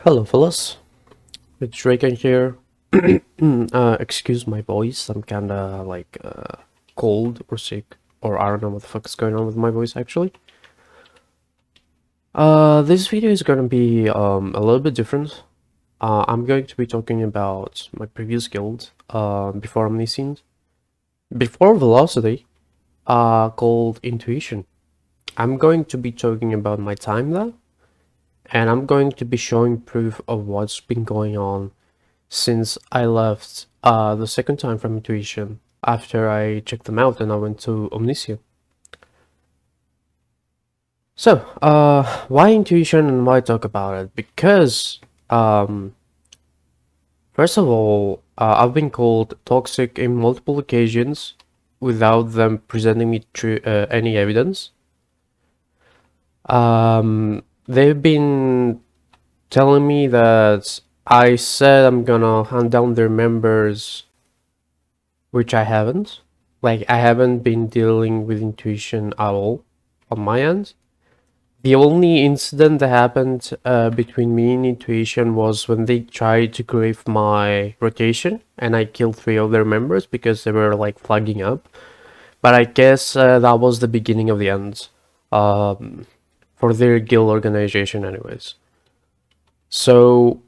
Hello, fellas. It's Drake here. Excuse my voice. I'm kinda cold or sick, or I don't know what the fuck is going on with my voice actually. This video is gonna be a little bit different. I'm going to be talking about my previous guild, before Omniscient, before Velocity, called Intuition. I'm going to be talking about my time there, and I'm going to be showing proof of what's been going on since I left the second time from Intuition after I checked them out and I went to Omniscient. So, why Intuition and why talk about it? Because, first of all, I've been called toxic in multiple occasions without them presenting me any evidence. They've been telling me that I said I'm gonna hunt down their members, which I haven't. Like, I haven't been dealing with Intuition at all on my end. The only incident that happened between me and Intuition was when they tried to grief my rotation and I killed 3 of their members because they were like flagging up. But I guess that was the beginning of the end for their guild organization anyways. So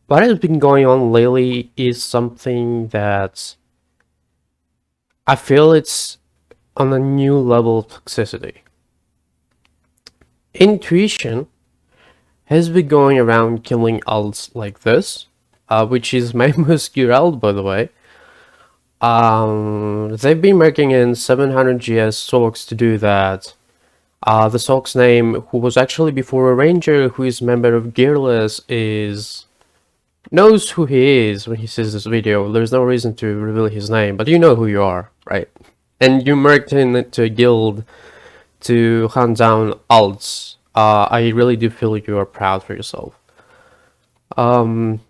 what has been going on lately is something that I feel it's on a new level of toxicity. Intuition has been going around killing alts like this, which is my most gear alt, by the way. They've been making in 700 GS Sox to do that. The Sox name, who was actually before a ranger who is member of Gearless, knows who he is when he sees this video. There's no reason to reveal his name, but you know who you are, right? And you merged into a guild to hunt down alts. I really do feel you are proud for yourself. And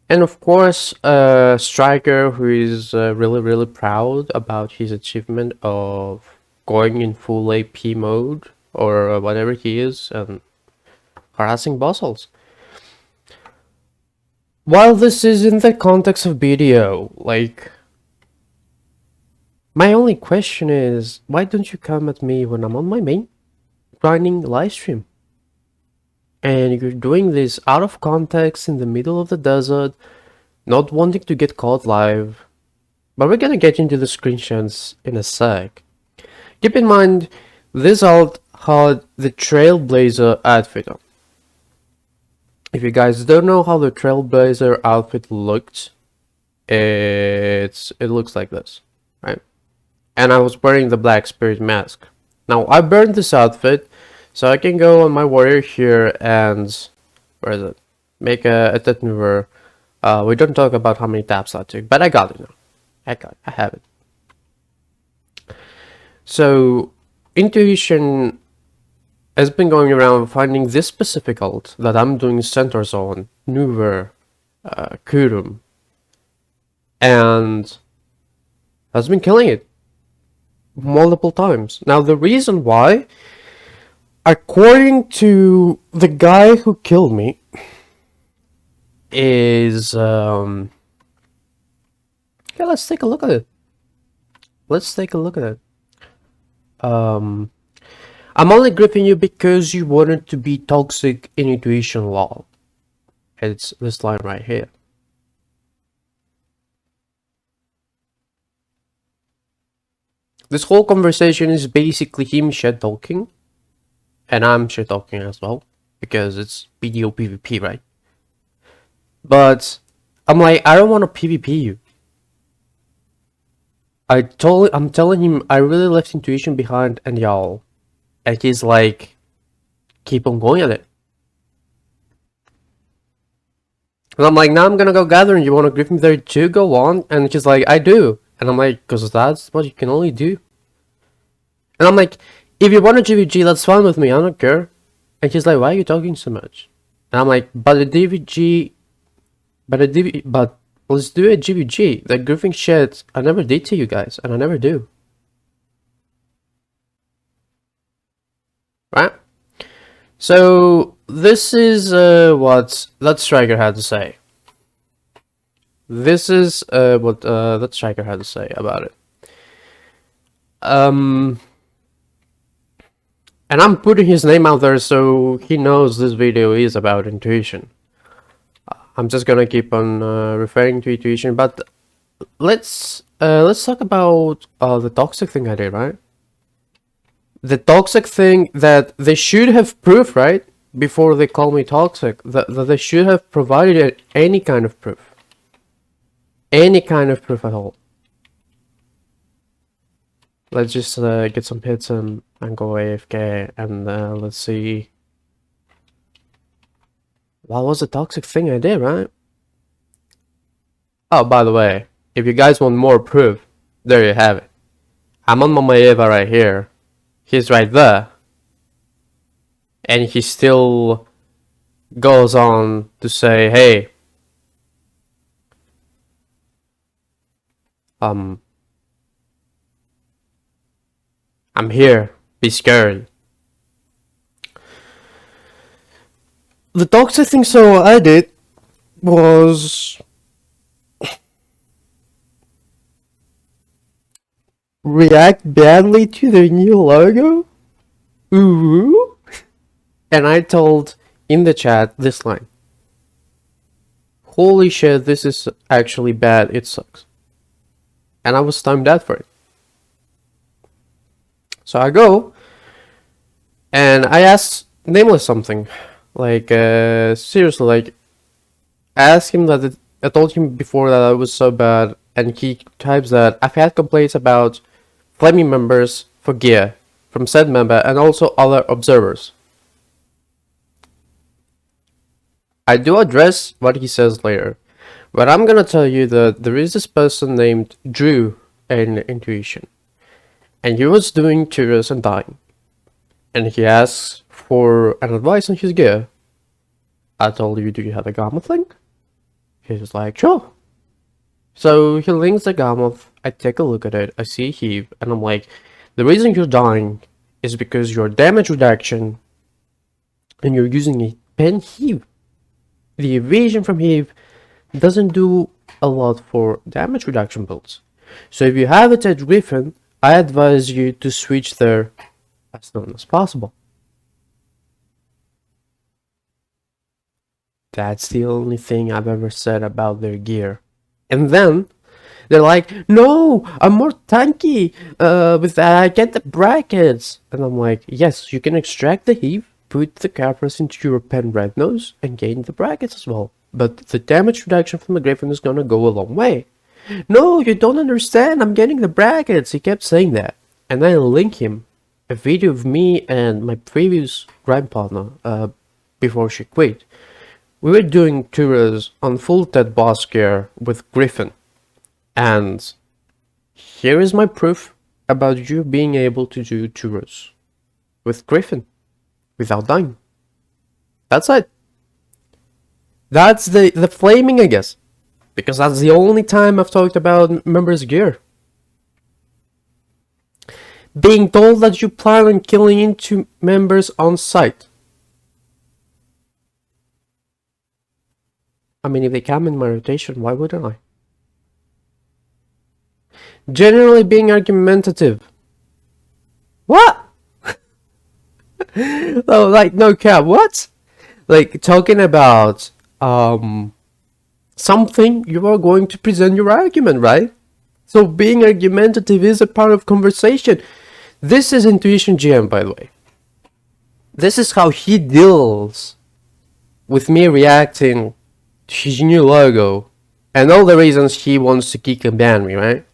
of course, Striker, who is really proud about his achievement of going in full AP mode, or whatever he is, and harassing bossals. While this is in the context of BDO, like, my only question is, why don't you come at me when I'm on my main grinding live stream? And you're doing this out of context in the middle of the desert, not wanting to get caught live. But we're gonna get into the screenshots in a sec. Keep in mind, this alt had the Trailblazer outfit on. If you guys don't know how the Trailblazer outfit looked, it looks like this, right? And I was wearing the Black Spirit mask. Now, I burned this outfit, so I can go on my warrior here and, where is it? Make a tet maneuver. We don't talk about how many taps I took, but I got it now. I have it. So, Intuition has been going around finding this specific ult that I'm doing Centaur Zone, Nuver, Kurum, and has been killing it multiple times. Now, the reason why, according to the guy who killed me, is okay, let's take a look at it. I'm only gripping you because you wanted to be toxic in Intuition law. It's this line right here. This whole conversation is basically him shit talking, and I'm shit talking as well, because it's BDO PvP, right? But I'm like, I don't want to PvP you. I'm telling him I really left Intuition behind and y'all. And he's like, keep on going at it. And I'm like, now I'm gonna go gathering. You wanna grief me there too? Go on. And he's like, I do. And I'm like, because that's what you can only do. And I'm like, if you want a GVG, that's fine with me. I don't care. And he's like, why are you talking so much? And I'm like, but let's do a GVG. The griefing shit I never did to you guys, and I never do. Right? So this is what that striker had to say. This is what that striker had to say about it. And I'm putting his name out there so he knows this video is about intuition. I'm just gonna keep on referring to intuition, but let's talk about the toxic thing I did, right? The toxic thing that they should have proof, right? Before they call me toxic, that they should have provided any kind of proof. Any kind of proof at all. Let's just get some hits and go AFK, and let's see. What was the toxic thing I did, right? Oh, by the way, if you guys want more proof, there you have it. I'm on Mamayeva right here. He's right there. And he still goes on to say, hey, I'm here, be scared. The toxic thing so I did was react badly to the new logo. Ooh. And I told in the chat this line. Holy shit, this is actually bad, it sucks. And I was timed out for it. So I go and I asked Nameless something. Like, seriously, like, I asked him that I told him before that I was so bad, and he types that I've had complaints about flaming members for gear from said member and also other observers. I do address what he says later, but I'm gonna tell you that there is this person named Drew in Intuition, and he was doing tours and dying, and he asks for an advice on his gear. I told you, do you have a Gammoth link? He's like, sure. So he links the Gammoth, I take a look at it, I see heave, and I'm like, the reason you're dying is because your damage reduction and you're using a pen heave. The evasion from heave doesn't do a lot for damage reduction builds. So if you have it at Griffin, I advise you to switch there as soon as possible. That's the only thing I've ever said about their gear. And then they're like, no, I'm more tanky with that, I get the brackets. And I'm like, yes, you can extract the heave, put the capras into your pen red nose, and gain the brackets as well. But the damage reduction from the Griffin is gonna go a long way. No, you don't understand, I'm getting the brackets. He kept saying that. And I link him a video of me and my previous grind partner before she quit. We were doing tours on full TED boss gear with Griffin. And here is my proof about you being able to do tours with Griffin without dying. That's it. That's the flaming, I guess. Because that's the only time I've talked about members' gear. Being told that you plan on killing into members on site. I mean, if they come in my rotation, why wouldn't I? Generally being argumentative. What? Oh, like, no cap, what? Like, talking about, something, you are going to present your argument, right? So being argumentative is a part of conversation. This is Intuition GM, by the way. This is how he deals with me reacting to his new logo and all the reasons he wants to kick and ban me, right?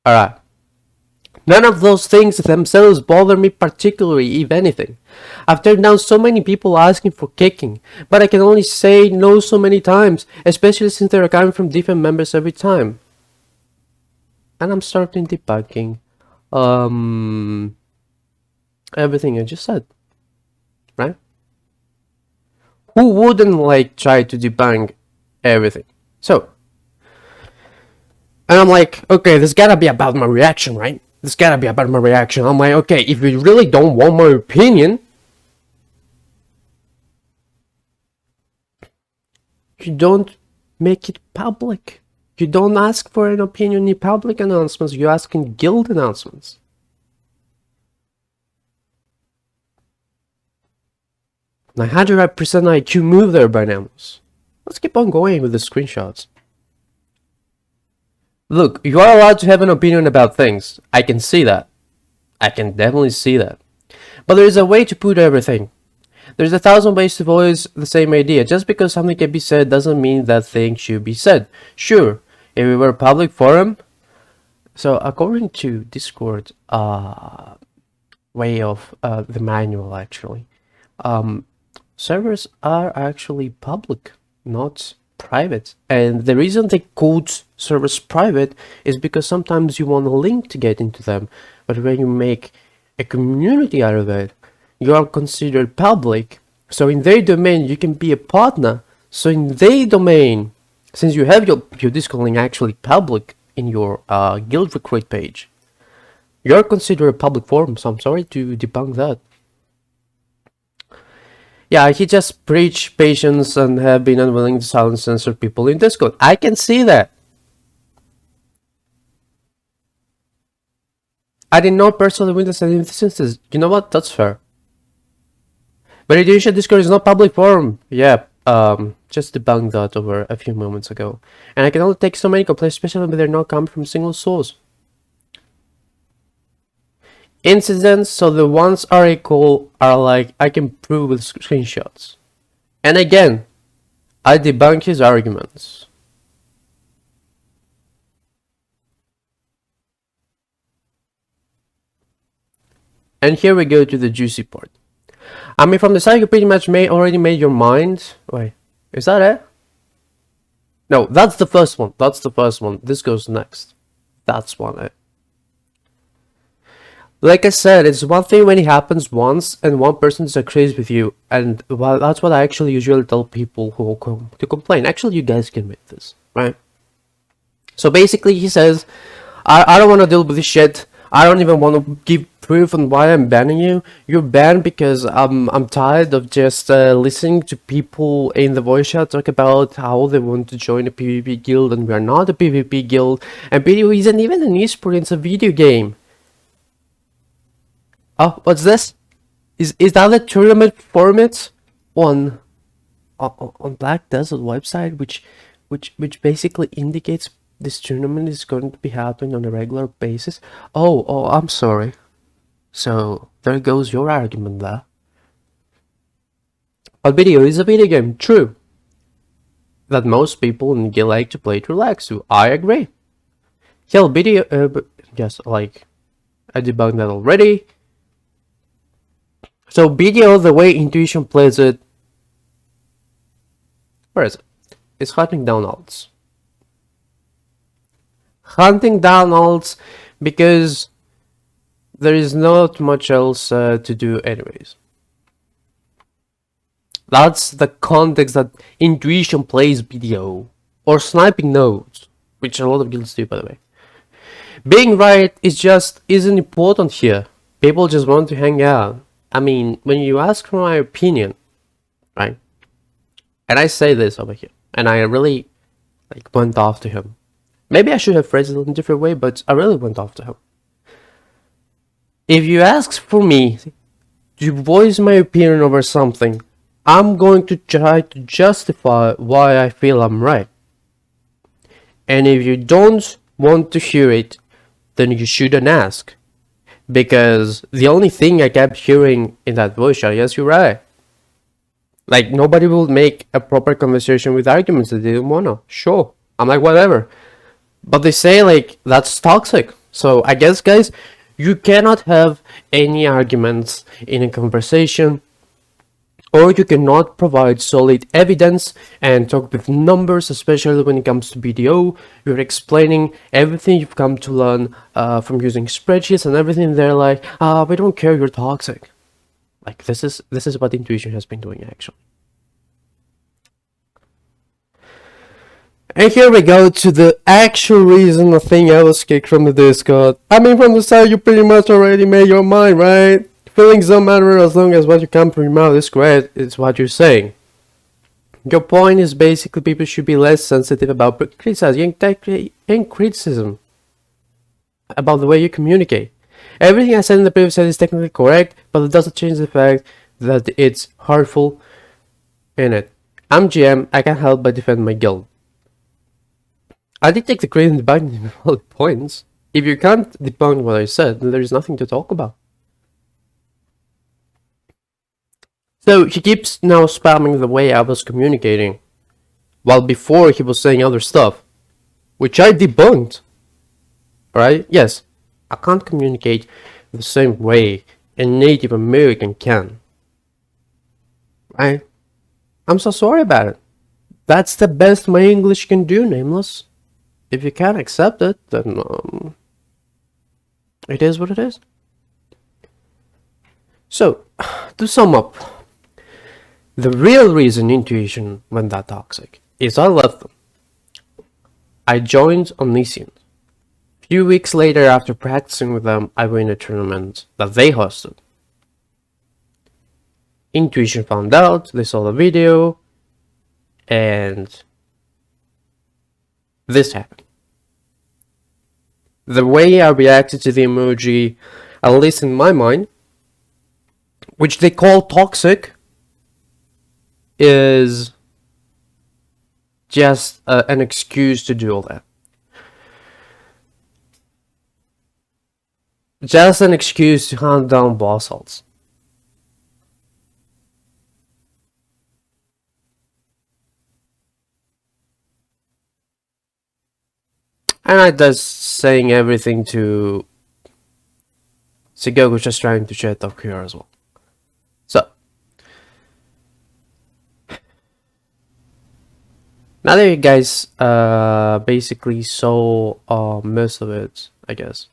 Alright. None of those things themselves bother me particularly, if anything. I've turned down so many people asking for kicking, but I can only say no so many times, especially since they are coming from different members every time. And I'm starting debunking everything I just said, right? Who wouldn't like try to debunk everything? So, and I'm like, okay, this gotta be about my reaction, right? There's gotta be a better reaction. I'm like, okay, if you really don't want my opinion, you don't make it public. You don't ask for an opinion in public announcements, you ask in guild announcements. Now, 100% IQ move there, Bananas. Let's keep on going with the screenshots. Look, you are allowed to have an opinion about things. I can see that. I can definitely see that. But there is a way to put everything. There's 1,000 ways to voice the same idea. Just because something can be said doesn't mean that thing should be said. Sure, if we were a public forum. So according to Discord way of the manual, actually, servers are actually public, not private. And the reason they code servers private is because sometimes you want a link to get into them, but when you make a community out of it, you are considered public. So in their domain you can be a partner. So in their domain, since you have your Discord link actually public in your guild recruit page, you're considered a public forum. So I'm sorry to debunk that. Yeah, he just preached patience and have been unwilling to silence censored people in Discord. I can see that. I did not personally witness any instances. You know what? That's fair. But Indonesia Discord is not public forum. Yeah, just debunked that over a few moments ago. And I can only take so many complaints, especially when they're not coming from a single source. Incidents, so the ones article are like, I can prove with screenshots. And again, I debunk his arguments. And here we go to the juicy part. I mean, from the side you pretty much already made your mind. Wait, is that it? No, that's the first one. That's the first one. This goes next. That's one. Like I said, it's one thing when it happens once and one person disagrees with you, and well, that's what I actually usually tell people who come to complain. Actually, you guys can read this, right? So basically, he says, I don't want to deal with this shit. I don't even want to give proof on why I'm banning you. You're banned because I'm tired of just listening to people in the voice chat talk about how they want to join a PvP guild and we are not a PvP guild, and PvP isn't even an esport, it's a video game. Oh, what's this? Is that a tournament format on Black Desert website, which basically indicates this tournament is going to be happening on a regular basis? Oh, I'm sorry. So there goes your argument there. But video is a video game, true. That most people in Guild like to play to relax to. I agree. Hell, video, yes, like I debunked that already. So BDO, the way Intuition plays it, where is it? It's hunting down alts. Hunting down alts because there is not much else to do anyways. That's the context that Intuition plays BDO. Or sniping nodes, which a lot of guilds do, by the way. Being right isn't important here. People just want to hang out. I mean, when you ask for my opinion, right? And I say this over here, and I really went off to him. Maybe I should have phrased it in a different way, but I really went off to him. If you ask for me to voice my opinion over something, I'm going to try to justify why I feel I'm right. And if you don't want to hear it, then you shouldn't ask. Because the only thing I kept hearing in that voice chat, yes, you're right. Like, nobody will make a proper conversation with arguments that they didn't wanna. Sure. I'm like, whatever. But they say, like, that's toxic. So I guess, guys, you cannot have any arguments in a conversation, or you cannot provide solid evidence and talk with numbers, especially when it comes to BDO. You're explaining everything you've come to learn from using spreadsheets and everything. They're like, we don't care, you're toxic. Like, this is what Intuition has been doing, actually. And here we go to the actual reason I think I was kicked from the Discord. I mean, from the start, you pretty much already made your mind, right? Feelings don't matter as long as what you come from your mouth is correct, it's what you're saying. Your point is basically people should be less sensitive about criticizing and criticism about the way you communicate. Everything I said in the previous set is technically correct, but it doesn't change the fact that it's hurtful in it. I'm GM, I can't help but defend my guild. I did take the credit in debunking all the points. If you can't debunk what I said, then there's nothing to talk about. So he keeps now spamming the way I was communicating, while before he was saying other stuff, which I debunked. Alright? Yes, I can't communicate the same way a Native American can. Right? I'm so sorry about it. That's the best my English can do, Nameless. If you can't accept it, then it is what it is. So, to sum up, the real reason Intuition went that toxic is I left them. I joined Omniscient. A few weeks later, after practicing with them, I win a tournament that they hosted. Intuition found out, they saw the video, and this happened. The way I reacted to the emoji, at least in my mind, which they call toxic, is just an excuse to do all that. Just an excuse to hunt down boss ults. And I just saying everything to Sigoku, just trying to chat up here as well. So now that you guys basically saw most of it, I guess.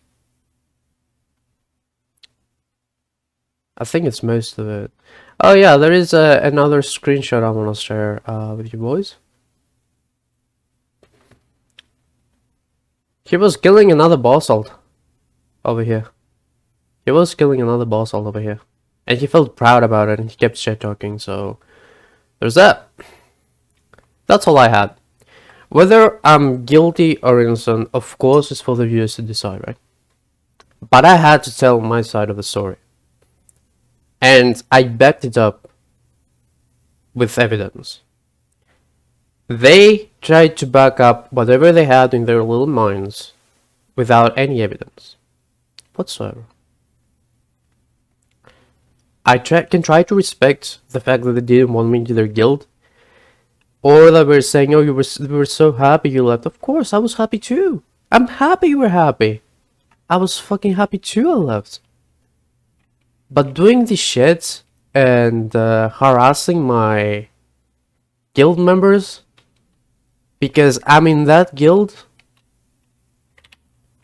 I think it's most of it. Oh yeah, there is another screenshot I want to share with you boys. He was killing another boss ult over here. He was killing another boss ult over here. And he felt proud about it and he kept shit talking, so there's that. That's all I had. Whether I'm guilty or innocent, of course, is for the viewers to decide, right? But I had to tell my side of the story. And I backed it up with evidence. They tried to back up whatever they had in their little minds without any evidence whatsoever. I can try to respect the fact that they didn't want me into their guild, or that we're saying, oh, we were so happy you left. Of course, I was happy too. I'm happy you were happy. I was fucking happy too I left. But doing this shit and harassing my guild members because I'm in that guild,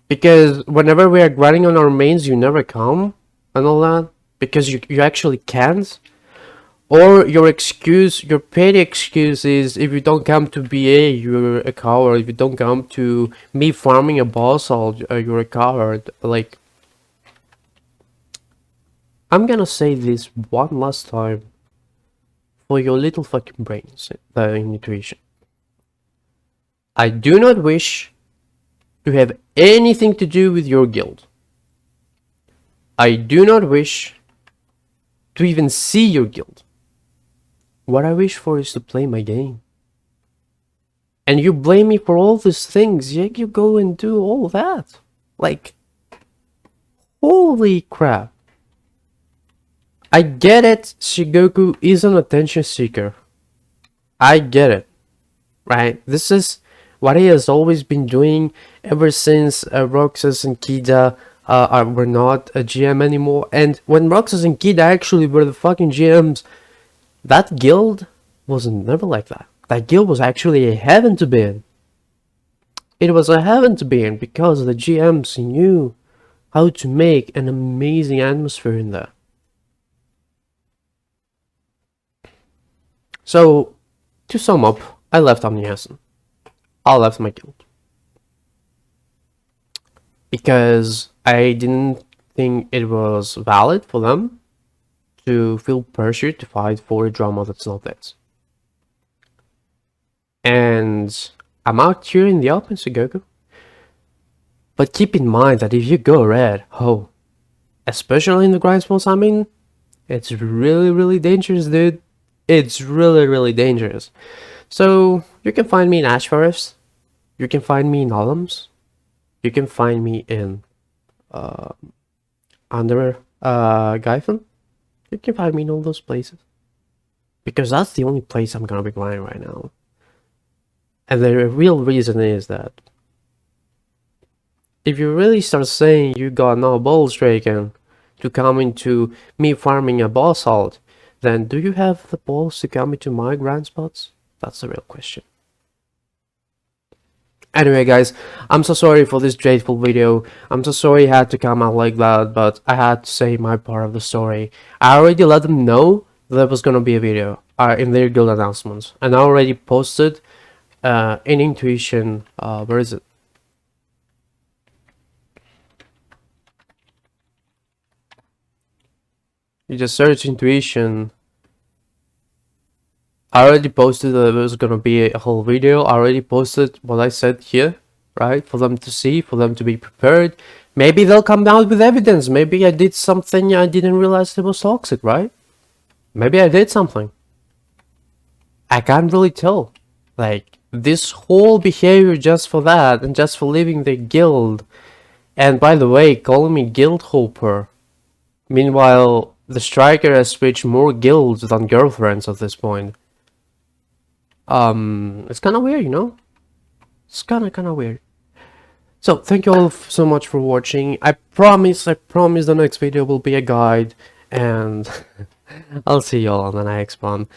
because whenever we are grinding on our mains you never come and all that, because you actually can't, or your petty excuse is if you don't come to BA you're a coward, if you don't come to me farming a boss you're a coward. Like, I'm gonna say this one last time for your little fucking brains, the intuition. I do not wish to have anything to do with your guild. I do not wish to even see your guild. What I wish for is to play my game. And you blame me for all these things, yet you go and do all that. Like, holy crap. I get it, Shigoku is an attention seeker. I get it, right? This is what he has always been doing ever since Roxas and Kida were not a GM anymore. And when Roxas and Kida actually were the fucking GMs, that guild was never like that. That guild was actually a heaven to be in. It was a heaven to be in because the GMs knew how to make an amazing atmosphere in there. So, to sum up, I left Omniasen. I left my guild because I didn't think it was valid for them to feel pressure to fight for a drama that's not theirs. And I'm out here in the open, Sugoku. But keep in mind that if you go red, oh, especially in the grind spots I'm in, it's really, really dangerous, dude. It's really, really dangerous. So, you can find me in Ash Forest. You can find me in Olums. You can find me in under Gyphon. You can find me in all those places. Because that's the only place I'm gonna be grinding right now. And the real reason is that if you really start saying you got no balls, Draken, to come into me farming a boss halt, then do you have the balls to come into my grind spots? That's the real question. Anyway, guys, I'm so sorry for this dreadful video. I'm so sorry it had to come out like that, but I had to say my part of the story. I already let them know there was gonna be a video in their guild announcements, and I already posted in Intuition. Where is it? You just search Intuition. I already posted that there was gonna be a whole video. I already posted what I said here, right? For them to see, for them to be prepared. Maybe they'll come out with evidence. Maybe I did something I didn't realize it was toxic, right? Maybe I did something. I can't really tell. Like, this whole behavior just for that, and just for leaving the guild. And by the way, calling me guild hopper. Meanwhile, the striker has switched more guilds than girlfriends at this point. It's kind of weird, you know? It's kind of weird. So, thank you all so much for watching. I promise the next video will be a guide, and I'll see you all on the next one.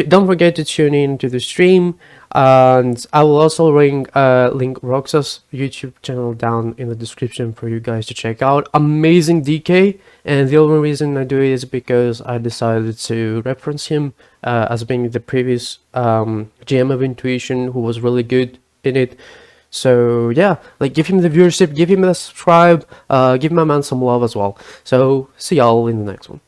Don't forget to tune in to the stream, and I will also link Roxa's YouTube channel down in the description for you guys to check out. Amazing DK, and the only reason I do it is because I decided to reference him as being the previous GM of Intuition who was really good in it. So yeah, like, give him the viewership, give him the subscribe, give my man some love as well. So see y'all in the next one.